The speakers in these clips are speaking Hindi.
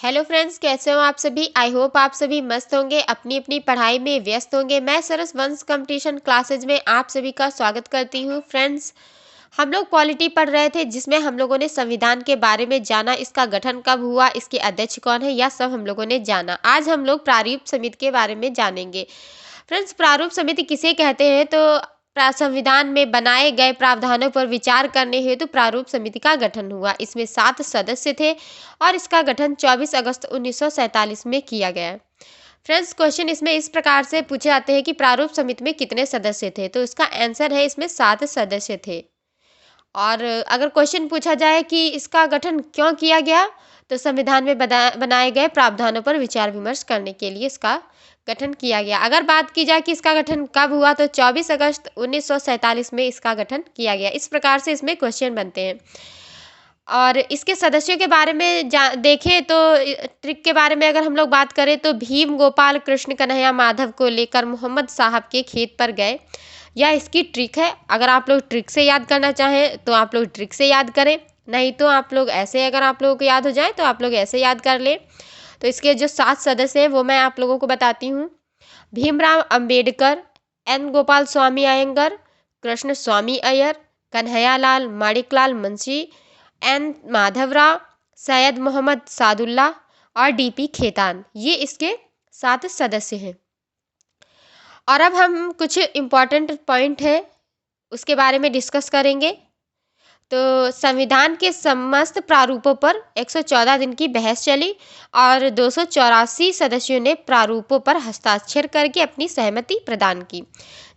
हेलो फ्रेंड्स, कैसे हो आप सभी। आई होप आप सभी मस्त होंगे, अपनी अपनी पढ़ाई में व्यस्त होंगे। मैं सरस वंश कंपटीशन क्लासेज में आप सभी का स्वागत करती हूँ। फ्रेंड्स, हम लोग पॉलिटी पढ़ रहे थे जिसमें हम लोगों ने संविधान के बारे में जाना, इसका गठन कब हुआ, इसके अध्यक्ष कौन है, यह सब हम लोगों ने जाना। आज हम लोग प्रारूप समिति के बारे में जानेंगे। फ्रेंड्स, प्रारूप समिति किसे कहते हैं तो संविधान में बनाए गए प्रावधानों पर विचार करने हेतु प्रारूप समिति का गठन हुआ। इसमें 7 सदस्य थे और इसका गठन 24 अगस्त 1947 में किया गया। फ्रेंड्स, क्वेश्चन इसमें इस प्रकार से पूछे जाते हैं कि प्रारूप समिति में कितने सदस्य थे, तो इसका आंसर है इसमें 7 सदस्य थे। और अगर क्वेश्चन पूछा जाए कि इसका गठन क्यों किया गया, तो संविधान में बनाए गए प्रावधानों पर विचार विमर्श करने के लिए इसका गठन किया गया। अगर बात की जाए कि इसका गठन कब हुआ, तो 24 अगस्त 1947 में इसका गठन किया गया। इस प्रकार से इसमें क्वेश्चन बनते हैं। और इसके सदस्यों के बारे में देखें तो ट्रिक के बारे में अगर हम लोग बात करें तो भीम, गोपाल, कृष्ण, कन्हैया, माधव को लेकर मोहम्मद साहब के खेत पर गए। यह इसकी ट्रिक है। अगर आप लोग ट्रिक से याद करना चाहें तो आप लोग ट्रिक से याद करें, नहीं तो आप लोग ऐसे, अगर आप लोगों को याद हो जाए तो आप लोग ऐसे याद कर लें। तो इसके जो 7 सदस्य हैं वो मैं आप लोगों को बताती हूँ। भीमराव अंबेडकर, एन गोपाल स्वामी अयंगर, कृष्ण स्वामी अय्यर, कन्हैयालाल माणिकलाल मुंशी, एन माधवराव, सैयद मोहम्मद सादुल्ला और डीपी खेतान, ये इसके 7 सदस्य हैं। और अब हम कुछ इम्पॉर्टेंट पॉइंट है उसके बारे में डिस्कस करेंगे। तो संविधान के समस्त प्रारूपों पर 114 दिन की बहस चली और 284 सदस्यों ने प्रारूपों पर हस्ताक्षर करके अपनी सहमति प्रदान की,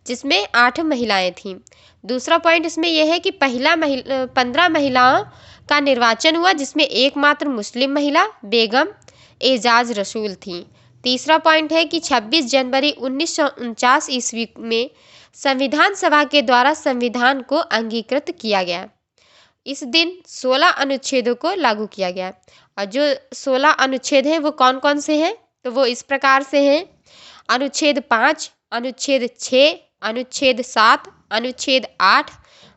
जिसमें 8 महिलाएं थीं। दूसरा पॉइंट इसमें यह है कि 15 महिलाओं का निर्वाचन हुआ, जिसमें एकमात्र मुस्लिम महिला बेगम एजाज रसूल थी। तीसरा पॉइंट है कि 26 जनवरी 1949 ईस्वी में संविधान सभा के द्वारा संविधान को अंगीकृत किया गया। इस दिन 16 अनुच्छेदों को लागू किया गया। और जो 16 अनुच्छेद हैं वो कौन कौन से हैं, तो वो इस प्रकार से हैं। अनुच्छेद 5, अनुच्छेद 6, अनुच्छेद 7, अनुच्छेद 8,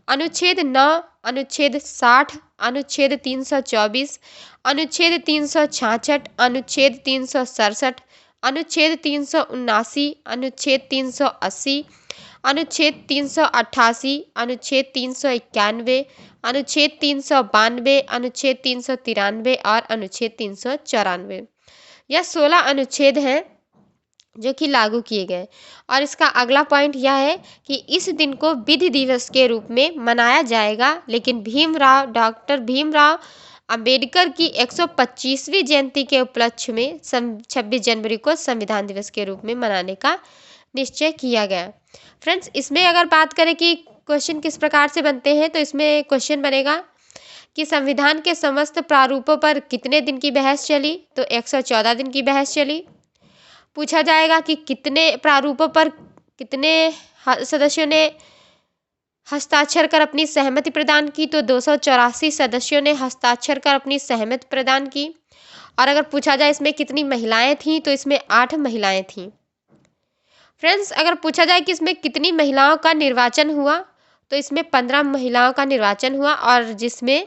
अनुच्छेद 9, अनुच्छेद 60, अनुच्छेद 324, अनुच्छेद 366, अनुच्छेद 367, अनुच्छेद 379, अनुच्छेद 380, अनुच्छेद 388, अनुच्छेद 391, अनुच्छेद 392, अनुच्छेद 393 और अनुच्छेद 394। यह 16 अनुच्छेद हैं जो कि लागू किए गए। और इसका अगला पॉइंट यह है कि इस दिन को विधि दिवस के रूप में मनाया जाएगा, लेकिन डॉक्टर भीमराव अंबेडकर की 125वीं जयंती के उपलक्ष्य में 26 जनवरी को संविधान दिवस के रूप में मनाने का निश्चय किया गया। फ्रेंड्स, इसमें अगर बात करें कि क्वेश्चन किस प्रकार से बनते हैं, तो इसमें क्वेश्चन बनेगा कि संविधान के समस्त प्रारूपों पर कितने दिन की बहस चली, तो 114 दिन की बहस चली। पूछा जाएगा कि कितने प्रारूपों पर कितने सदस्यों ने हस्ताक्षर कर अपनी सहमति प्रदान की, तो 284 सदस्यों ने हस्ताक्षर कर अपनी सहमति प्रदान की। और अगर पूछा जाए इसमें कितनी महिलाएं थीं, तो इसमें 8 महिलाएं थीं। फ्रेंड्स, अगर पूछा जाए कि इसमें कितनी महिलाओं का निर्वाचन हुआ, तो इसमें 15 महिलाओं का निर्वाचन हुआ और जिसमें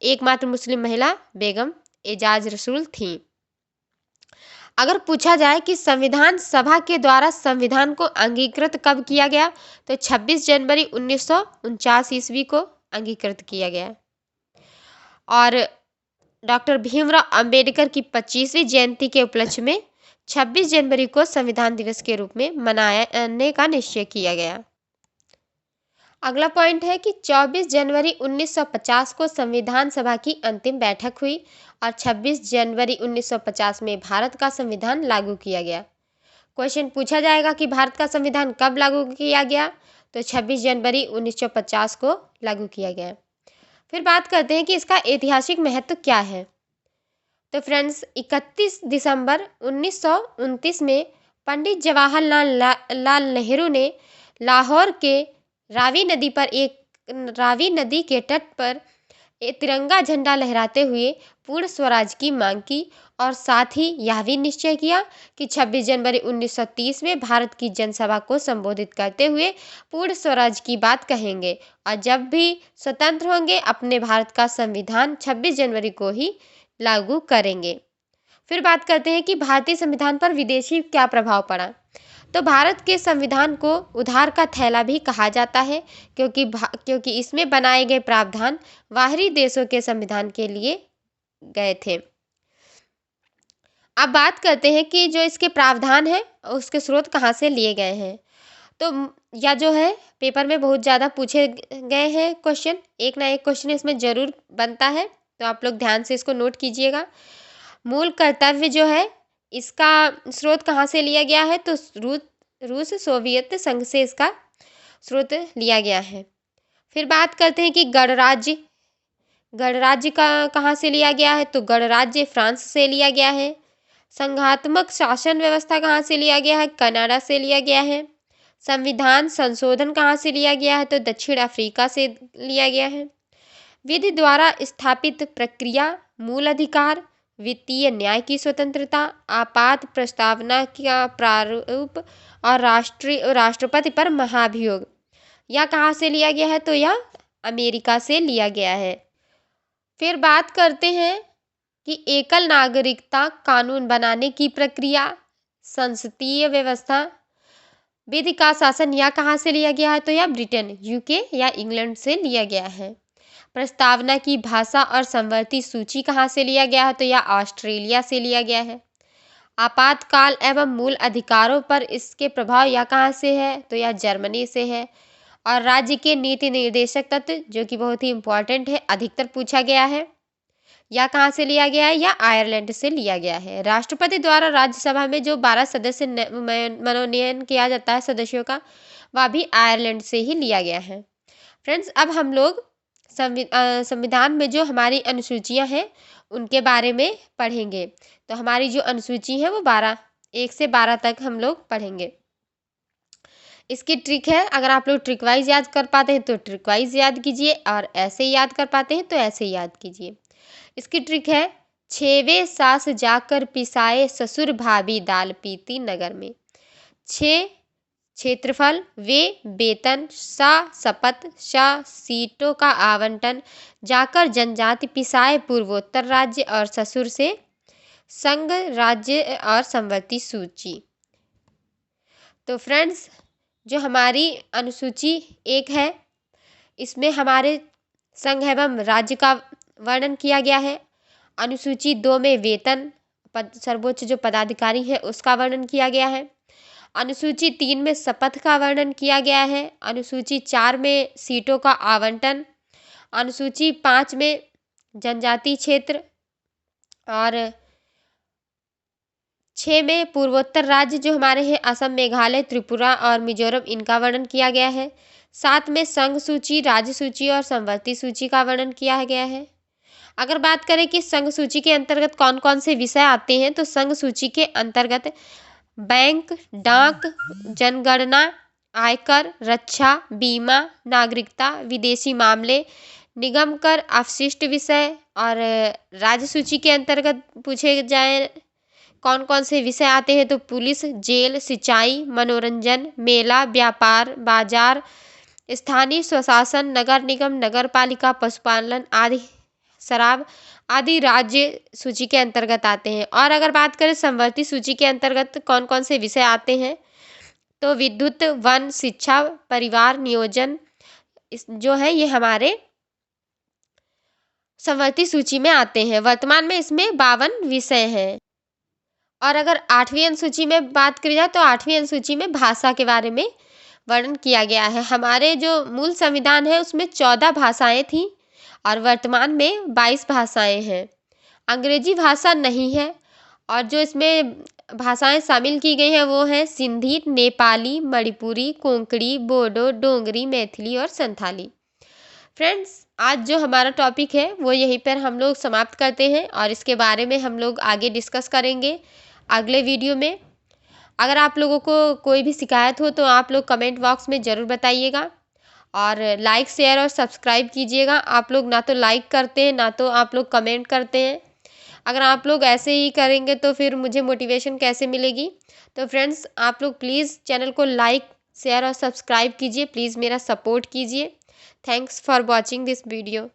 एकमात्र मुस्लिम महिला बेगम एजाज रसूल थी। अगर पूछा जाए कि संविधान सभा के द्वारा संविधान को अंगीकृत कब किया गया, तो 26 जनवरी 1949 ईस्वी को अंगीकृत किया गया। और डॉक्टर भीमराव अंबेडकर की 25वीं जयंती के उपलक्ष्य में 26 जनवरी को संविधान दिवस के रूप में मनाने का निश्चय किया गया। अगला पॉइंट है कि 24 जनवरी 1950 को संविधान सभा की अंतिम बैठक हुई और 26 जनवरी 1950 में भारत का संविधान लागू किया गया। क्वेश्चन पूछा जाएगा कि भारत का संविधान कब लागू किया गया, तो 26 जनवरी 1950 को लागू किया गया। फिर बात करते हैं कि इसका ऐतिहासिक महत्व क्या है। तो फ्रेंड्स, 31 दिसंबर 1929 में पंडित जवाहरलाल नेहरू ने लाहौर के रावी नदी के तट पर एक तिरंगा झंडा लहराते हुए पूर्ण स्वराज की मांग की और साथ ही यह भी निश्चय किया कि 26 जनवरी 1930 में भारत की जनसभा को संबोधित करते हुए पूर्ण स्वराज की बात कहेंगे और जब भी स्वतंत्र होंगे अपने भारत का संविधान 26 जनवरी को ही लागू करेंगे। फिर बात करते हैं कि भारतीय संविधान पर विदेशी क्या प्रभाव पड़ा। तो भारत के संविधान को उधार का थैला भी कहा जाता है, क्योंकि इसमें बनाए गए प्रावधान बाहरी देशों के संविधान के लिए गए थे। अब बात करते हैं कि जो इसके प्रावधान है उसके स्रोत कहाँ से लिए गए हैं। तो या जो है पेपर में बहुत ज़्यादा पूछे गए हैं क्वेश्चन, एक ना एक क्वेश्चन इसमें जरूर बनता है, तो आप लोग ध्यान से इसको नोट कीजिएगा। मूल कर्तव्य जो है इसका स्रोत कहाँ से लिया गया है, तो रूस सोवियत संघ से इसका स्रोत लिया गया है। फिर बात करते हैं कि गणराज्य का कहाँ से लिया गया है, तो गणराज्य फ्रांस से लिया गया है। संघात्मक शासन व्यवस्था कहाँ से लिया गया है, कनाडा से लिया गया है। संविधान संशोधन कहाँ से लिया गया है, तो दक्षिण अफ्रीका से लिया गया है। विधि द्वारा स्थापित प्रक्रिया, मूल अधिकार, वित्तीय न्याय की स्वतंत्रता, आपात प्रस्तावना का प्रारूप और राष्ट्रपति पर महाभियोग, यह कहाँ से लिया गया है, तो यह अमेरिका से लिया गया है। फिर बात करते हैं कि एकल नागरिकता कानून बनाने की प्रक्रिया, संसदीय व्यवस्था, विधि का शासन, यह कहाँ से लिया गया है, तो यह ब्रिटेन, यूके या इंग्लैंड से लिया गया है। प्रस्तावना की भाषा और संवर्ती सूची कहाँ से लिया गया है, तो यह ऑस्ट्रेलिया से लिया गया है। आपातकाल एवं मूल अधिकारों पर इसके प्रभाव यह कहाँ से है, तो यह जर्मनी से है। और राज्य के नीति निर्देशक तत्व, जो कि बहुत ही इंपॉर्टेंट है, अधिकतर पूछा गया है, यह कहाँ से लिया गया है, या आयरलैंड से लिया गया है। राष्ट्रपति द्वारा राज्यसभा में जो 12 सदस्य मनोनयन किया जाता है सदस्यों का, वह भी आयरलैंड से ही लिया गया है। फ्रेंड्स, अब हम लोग संविधान में जो हमारी अनुसूचियां हैं उनके बारे में पढ़ेंगे। तो हमारी जो अनुसूची है वो 1 से 12 तक हम लोग पढ़ेंगे। इसकी ट्रिक है, अगर आप लोग ट्रिक वाइज याद कर पाते हैं तो ट्रिक वाइज याद कीजिए, और ऐसे याद कर पाते हैं तो ऐसे याद कीजिए। इसकी ट्रिक है, 6वें सास जाकर पिसाए ससुर भाभी दाल पीती नगर में। 6 क्षेत्रफल, वे वेतन, सा शपथ, सा सीटों का आवंटन, जाकर जनजाति, पिसाए पूर्वोत्तर राज्य और ससुर से संघ राज्य और संवर्ती सूची। तो फ्रेंड्स, जो हमारी अनुसूची 1 है इसमें हमारे संघ एवं राज्य का वर्णन किया गया है। अनुसूची 2 में वेतन, सर्वोच्च जो पदाधिकारी है उसका वर्णन किया गया है। अनुसूची 3 में शपथ का वर्णन किया गया है। अनुसूची 4 में सीटों का आवंटन। अनुसूची 5 में जनजाति क्षेत्र, और 6 में पूर्वोत्तर राज्य जो हमारे हैं असम, मेघालय, त्रिपुरा और मिजोरम, इनका वर्णन किया गया है। 7 में संघ सूची, राज्य सूची और संवर्ती सूची का वर्णन किया गया है। अगर बात करें कि संघ सूची के अंतर्गत कौन कौन से विषय आते हैं, तो संघ सूची के अंतर्गत बैंक, डाक, जनगणना, आयकर, रक्षा, बीमा, नागरिकता, विदेशी मामले, निगम कर, अवशिष्ट विषय, और राज्य सूची के अंतर्गत पूछे जाए कौन कौन से विषय आते हैं, तो पुलिस, जेल, सिंचाई, मनोरंजन, मेला, व्यापार, बाजार, स्थानीय स्वशासन, नगर निगम, नगर पालिका, पशुपालन आदि, शराब आदि राज्य सूची के अंतर्गत आते हैं। और अगर बात करें संवर्ती सूची के अंतर्गत कौन कौन से विषय आते हैं, तो विद्युत, वन, शिक्षा, परिवार नियोजन, जो है ये हमारे संवर्ती सूची में आते हैं। वर्तमान में इसमें 52 विषय हैं। और अगर 8वीं अनुसूची में बात करी जाए तो 8वीं अनुसूची में भाषा के बारे में वर्णन किया गया है। हमारे जो मूल संविधान है उसमें 14 भाषाएं थी और वर्तमान में 22 भाषाएं हैं। अंग्रेजी भाषा नहीं है, और जो इसमें भाषाएं शामिल की गई हैं वो हैं सिंधी, नेपाली, मणिपुरी, कोंकणी, बोडो, डोगरी, मैथिली और संथाली। फ्रेंड्स, आज जो हमारा टॉपिक है वो यहीं पर हम लोग समाप्त करते हैं, और इसके बारे में हम लोग आगे डिस्कस करेंगे अगले वीडियो में। अगर आप लोगों को कोई भी शिकायत हो तो आप लोग कमेंट बॉक्स में ज़रूर बताइएगा, और लाइक, शेयर और सब्सक्राइब कीजिएगा। आप लोग ना तो लाइक करते हैं ना तो आप लोग कमेंट करते हैं। अगर आप लोग ऐसे ही करेंगे तो फिर मुझे मोटिवेशन कैसे मिलेगी। तो फ्रेंड्स, आप लोग प्लीज़ चैनल को लाइक, शेयर और सब्सक्राइब कीजिए। प्लीज़ मेरा सपोर्ट कीजिए। Thanks for watching this video.